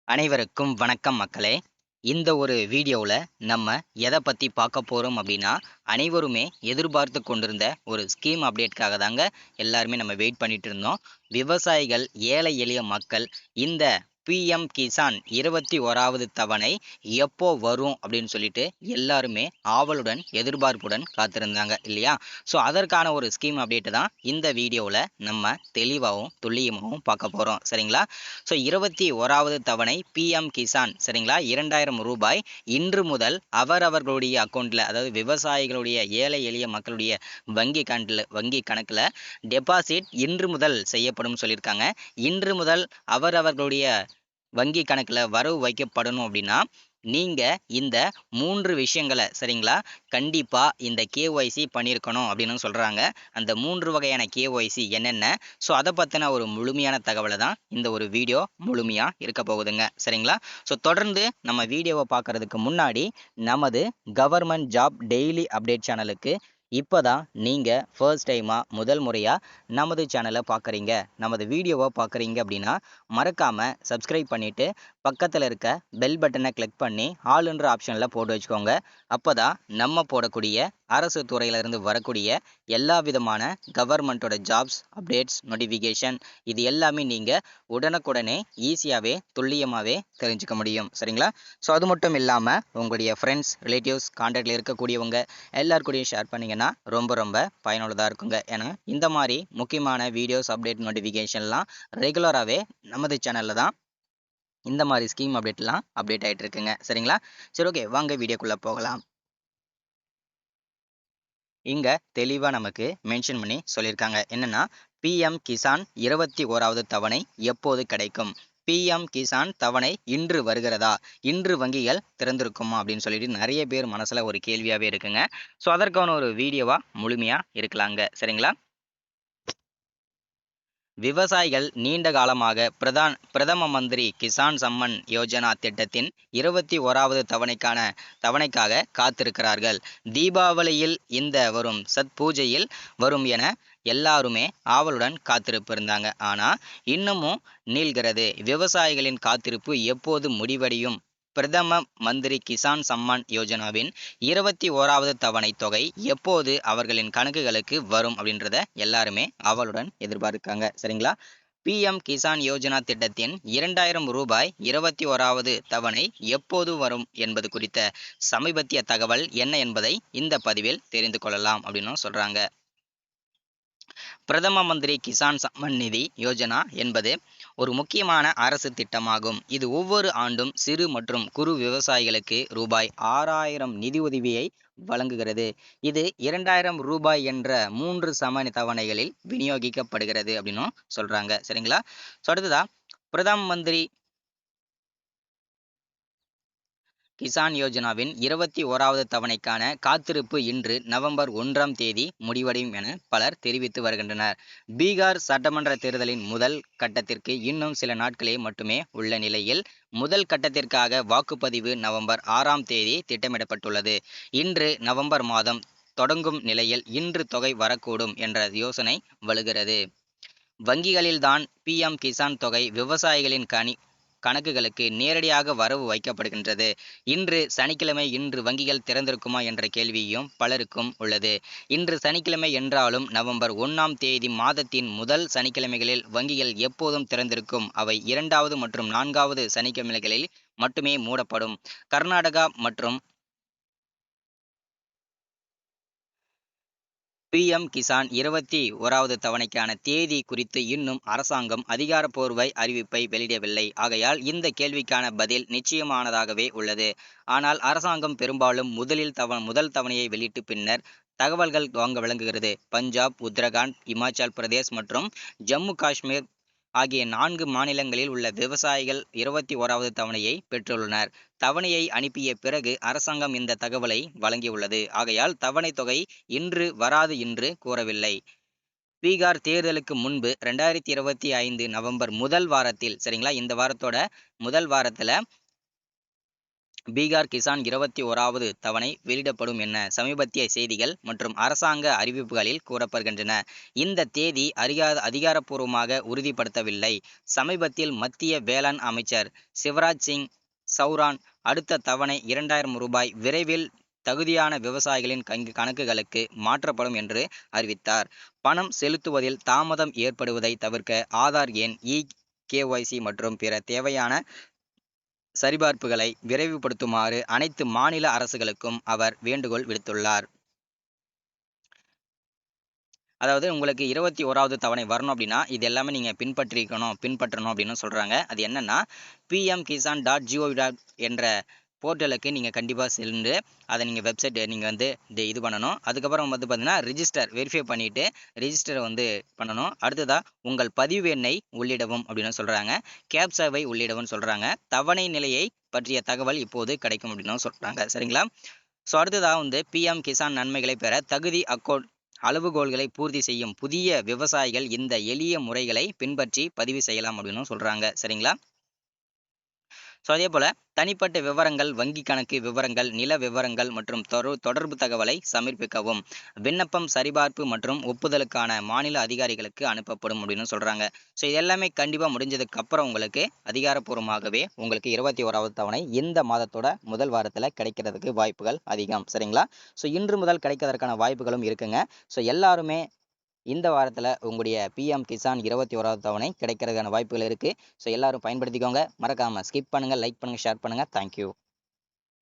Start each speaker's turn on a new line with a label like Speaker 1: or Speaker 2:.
Speaker 1: அனைவருக்கும் வணக்கம் மக்களே. இந்த ஒரு வீடியோவுல நம்ம எத பத்தி பார்க்க போறோம் அப்படின்னா, அனைவருமே எதிர்பார்த்து கொண்டிருந்த ஒரு ஸ்கீம் அப்டேட்காக தாங்க எல்லாருமே நம்ம வெயிட் பண்ணிட்டு இருந்தோம். விவசாயிகள், ஏழை எளிய மக்கள் இந்த பிஎம் கிசான் 21வது தவணை எப்போ வரும் அப்படின்னு சொல்லிட்டு எல்லாருமே ஆவலுடன், எதிர்பார்ப்புடன் காத்திருந்தாங்க இல்லையா? ஸோ அதற்கான ஒரு ஸ்கீம் அப்டேட் தான் இந்த வீடியோவுல நம்ம தெளிவாவும், துல்லியமாவும் பார்க்க போறோம். சரிங்களா? ஸோ 21வது தவணை பிஎம் கிசான் சரிங்களா, ரூ. 2000 இன்று முதல் அவரவர்களுடைய அக்கௌண்ட்ல, அதாவது விவசாயிகளுடைய, ஏழை எளிய மக்களுடைய வங்கி கணக்குல டெபாசிட் இன்று முதல் செய்யப்படும் சொல்லியிருக்காங்க. இன்று முதல் அவரவர்களுடைய வங்கி கணக்குல வரவு வைக்கப்படணும் அப்படின்னா, நீங்க இந்த 3 விஷயங்கள சரிங்களா, கண்டிப்பா இந்த கேஒய்சி பண்ணியிருக்கணும் அப்படின்னு சொல்றாங்க. அந்த 3 வகையான கேஒய்சி என்னென்ன? ஸோ அத பத்தின ஒரு முழுமையான தகவல தான் இந்த ஒரு வீடியோ முழுமையா இருக்க போகுதுங்க. சரிங்களா? ஸோ தொடர்ந்து நம்ம வீடியோவ பார்க்கறதுக்கு முன்னாடி, நமது கவர்மெண்ட் ஜாப் டெய்லி அப்டேட் சேனலுக்கு இப்பதான் நீங்க ஃபர்ஸ்ட் டைமா முதல் முறையா நமது சேனல பார்க்குறீங்க, நமது வீடியோவ பார்க்குறீங்க அப்படின்னா, மறக்காம சப்ஸ்கிரைப் பண்ணிட்டு பக்கத்துல இருக்க பெல் பட்டனை கிளிக் பண்ணி ஆல்ன்ற ஆப்ஷன்ல போட்டு வச்சுக்கோங்க. அப்பதான் நம்ம போடக்கூடிய அரசு துறையில இருந்து வரக்கூடிய எல்லா விதமான கவர்மெண்ட்டோட ஜாப்ஸ் அப்டேட்ஸ் நோட்டிஃபிகேஷன் இது எல்லாமே நீங்க உடனுக்குடனே ஈஸியாவே துல்லியமாவே தெரிஞ்சுக்க முடியும். சரிங்களா? ஸோ அது மட்டும் இல்லாம உங்களுடைய ஃப்ரெண்ட்ஸ், ரிலேட்டிவ்ஸ், கான்டாக்ட்ல இருக்கக்கூடியவங்க எல்லார் கூடயும் ஷேர் பண்ணீங்கன்னா ரொம்ப ரொம்ப பயனுள்ளதா இருக்குங்க. ஏன்னா இந்த மாதிரி முக்கியமான வீடியோஸ் அப்டேட் நோட்டிஃபிகேஷன்லாம் ரெகுலராகவே நமது சேனல்ல தான் இந்த மாதிரி ஸ்கீம் அப்டேட்லாம் அப்டேட் ஆயிட்டு இருக்குங்க. சரிங்களா? சரி, ஓகே, வாங்க வீடியோக்குள்ள போகலாம். இங்க தெளிவா நமக்கு மென்ஷன் பண்ணி சொல்லியிருக்காங்க. என்னன்னா, பிஎம் கிசான் 21வது தவணை எப்போது கிடைக்கும்? பிஎம் கிசான் தவணை இன்று வருகிறதா? இன்று வங்கிகள் திறந்திருக்குமா அப்படின்னு சொல்லிட்டு நிறைய பேர் மனசுல ஒரு கேள்வியாவே இருக்குங்க. ஸோ அதற்கான ஒரு வீடியோவா முழுமையா இருக்கலாங்க. சரிங்களா? விவசாயிகள் நீண்ட காலமாக பிரதம மந்திரி கிசான் சம்மன் யோஜனா திட்டத்தின் 21வது தவணைக்காக காத்திருக்கிறார்கள். தீபாவளியில் இந்த வரும் சத் பூஜையில் வரும் என எல்லாருமே ஆவலுடன் காத்திருப்பிருந்தாங்க. ஆனா இன்னமும் நீள்கிறது. விவசாயிகளின் காத்திருப்பு எப்போது முடிவடையும்? பிரதம மந்திரி கிசான் சம்மான் யோஜனாவின் 21வது தவணை தொகை எப்போது அவர்களின் கணக்குகளுக்கு வரும் அப்படின்றத எல்லாருமே ஆவலுடன் எதிர்பார்க்காங்க. சரிங்களா? பிஎம் கிசான் யோஜனா திட்டத்தின் ரூ. 2000 21வது தவணை எப்போது வரும் என்பது குறித்த சமீபத்திய தகவல் என்ன என்பதை இந்த பதிவில் தெரிந்து கொள்ளலாம் அப்படின்னு சொல்றாங்க. பிரதம மந்திரி கிசான் சம்மன் நிதி யோஜனா என்பது ஒரு முக்கியமான அரசு திட்டமாகும். இது ஒவ்வொரு ஆண்டும் சிறு மற்றும் குறு விவசாயிகளுக்கு ரூபாய் 6000 நிதி உதவியை வழங்குகிறது. இது ரூ. 2000 என்ற 3 சம தவணைகளில் விநியோகிக்கப்படுகிறது அப்படின்னும் சொல்றாங்க. சரிங்களா? ஸோ அடுத்ததா, பிரதம மந்திரி கிசான் யோஜனாவின் 21வது தவணைக்கான காத்திருப்பு இன்று நவம்பர் 1ஆம் தேதி முடிவடையும் என பலர் தெரிவித்து வருகின்றனர். பீகார் சட்டமன்ற தேர்தலின் முதல் கட்டத்திற்கு இன்னும் சில நாட்களே மட்டுமே உள்ள நிலையில், முதல் கட்டத்திற்காக வாக்குப்பதிவு நவம்பர் 6ஆம் தேதி திட்டமிடப்பட்டுள்ளது. இன்று நவம்பர் மாதம் தொடங்கும் நிலையில் இன்று தொகை வரக்கூடும் என்ற யோசனை வலுகிறது. வங்கிகளில்தான் பிஎம் கிசான் தொகை விவசாயிகளின் கணக்குகளுக்கு நேரடியாக வரவு வைக்கப்படுகின்றது. இன்று சனிக்கிழமை, இன்று வங்கிகள் திறந்திருக்குமா என்ற கேள்வியும் பலருக்கும் உள்ளது. இன்று சனிக்கிழமை என்றாலும் நவம்பர் 1ஆம் தேதி மாதத்தின் முதல் சனிக்கிழமைகளில் வங்கிகள் எப்போதும் திறந்திருக்கும். அவை 2வது மற்றும் 4வது சனிக்கிழமைகளில் மட்டுமே மூடப்படும். கர்நாடகா மற்றும் பிஎம் கிசான் 21வது தவணைக்கான தேதி குறித்து இன்னும் அரசாங்கம் அதிகாரப்பூர்வ அறிவிப்பை வெளியிடவில்லை. ஆகையால் இந்த கேள்விக்கான பதில் நிச்சயமானதாகவே உள்ளது. ஆனால் அரசாங்கம் பெரும்பாலும் முதல் தவணையை வெளியிட்டு பின்னர் தகவல்கள் வாங்க வழங்குகிறது. பஞ்சாப், உத்தரகாண்ட், இமாச்சல் பிரதேஷ் மற்றும் ஜம்மு காஷ்மீர் ஆகிய 4 மாநிலங்களில் உள்ள விவசாயிகள் 21வது தவணையை பெற்றுள்ளனர். தவணையை அனுப்பிய பிறகு அரசாங்கம் இந்த தகவலை வழங்கியுள்ளது. ஆகையால் தவணை தொகை இன்று வராது என்று கூறவில்லை. பீகார் தேர்தலுக்கு முன்பு 2025 நவம்பர் முதல் வாரத்தில் சரிங்களா, இந்த வாரத்தோட முதல் வாரத்துல பீகார் கிசான் 21வது தவணை வெளியிடப்படும் என சமீபத்திய செய்திகள் மற்றும் அரசாங்க அறிவிப்புகளில் கூறப்படுகின்றன. இந்த தேதி அதிகாரப்பூர்வமாக உறுதிப்படுத்தவில்லை. சமீபத்தில் மத்திய வேளாண் அமைச்சர் சிவராஜ் சிங் சௌரான் அடுத்த தவணை 2000 ரூபாய் விரைவில் தகுதியான விவசாயிகளின் கணக்குகளுக்கு மாற்றப்படும் என்று அறிவித்தார். பணம் செலுத்துவதில் தாமதம் ஏற்படுவதை தவிர்க்க ஆதார் எண், KYC மற்றும் பிற தேவையான சரிபார்ப்புகளை விரைவுபடுத்துமாறு அனைத்து மாநில அரசுகளுக்கும் அவர் வேண்டுகோள் விடுத்துள்ளார். அதாவது உங்களுக்கு 21வது தவணை வரணும் அப்படின்னா இது எல்லாமே நீங்கள் பின்பற்றணும் அப்படின்னு சொல்கிறாங்க. அது என்னன்னா pmkisan.gov. என்ற போர்ட்டலுக்கு நீங்கள் கண்டிப்பாக சென்று அதை நீங்கள் வெப்சைட் நீங்கள் வந்து இது பண்ணணும். அதுக்கப்புறம் வந்து பார்த்தீங்கன்னா வெரிஃபை பண்ணிவிட்டு ரிஜிஸ்டரை வந்து பண்ணணும். அடுத்ததாக உங்கள் பதிவு எண்ணை உள்ளிடவும் அப்படின்னு சொல்கிறாங்க. கேப்சாவை உள்ளிடவும் சொல்கிறாங்க. தவணை நிலையை பற்றிய தகவல் இப்போது கிடைக்கும் அப்படின்னு சொல்கிறாங்க. சரிங்களா? ஸோ அடுத்ததாக வந்து பிஎம் கிசான் நன்மைகளை பெற தகுதி அளவுகோல்களை பூர்த்தி செய்யும் புதிய விவசாயிகள் இந்த எளிய முறைகளை பின்பற்றி பதிவு செய்யலாம் அப்படின்னு சொல்கிறாங்க. சரிங்களா? ஸோ அதே போல் தனிப்பட்ட விவரங்கள், வங்கி கணக்கு விவரங்கள், நில விவரங்கள் மற்றும் தொடர்பு தகவலை சமர்ப்பிக்கவும். விண்ணப்பம் சரிபார்ப்பு மற்றும் ஒப்புதலுக்கான மாநில அதிகாரிகளுக்கு அனுப்பப்படும் அப்படின்னு சொல்கிறாங்க. ஸோ இது எல்லாமே கண்டிப்பாக முடிஞ்சதுக்கு அப்புறம் உங்களுக்கு அதிகாரப்பூர்வமாகவே உங்களுக்கு 21வது தவணை இந்த மாதத்தோட முதல் வாரத்தில் கிடைக்கிறதுக்கு வாய்ப்புகள் அதிகம். சரிங்களா? ஸோ இன்று முதல் கிடைக்கிறதுக்கான வாய்ப்புகளும் இருக்குங்க. ஸோ எல்லாருமே இந்த வாரத்தில் உங்களுடைய பிஎம் கிசான் 21வது தவணை கிடைக்கிறதுக்கான வாய்ப்புகள் இருக்குது. ஸோ எல்லாரும் பயன்படுத்திக்கோங்க. மறக்காமல் ஸ்கிப் பண்ணுங்கள், லைக் பண்ணுங்கள், ஷேர் பண்ணுங்கள். தேங்க்யூ.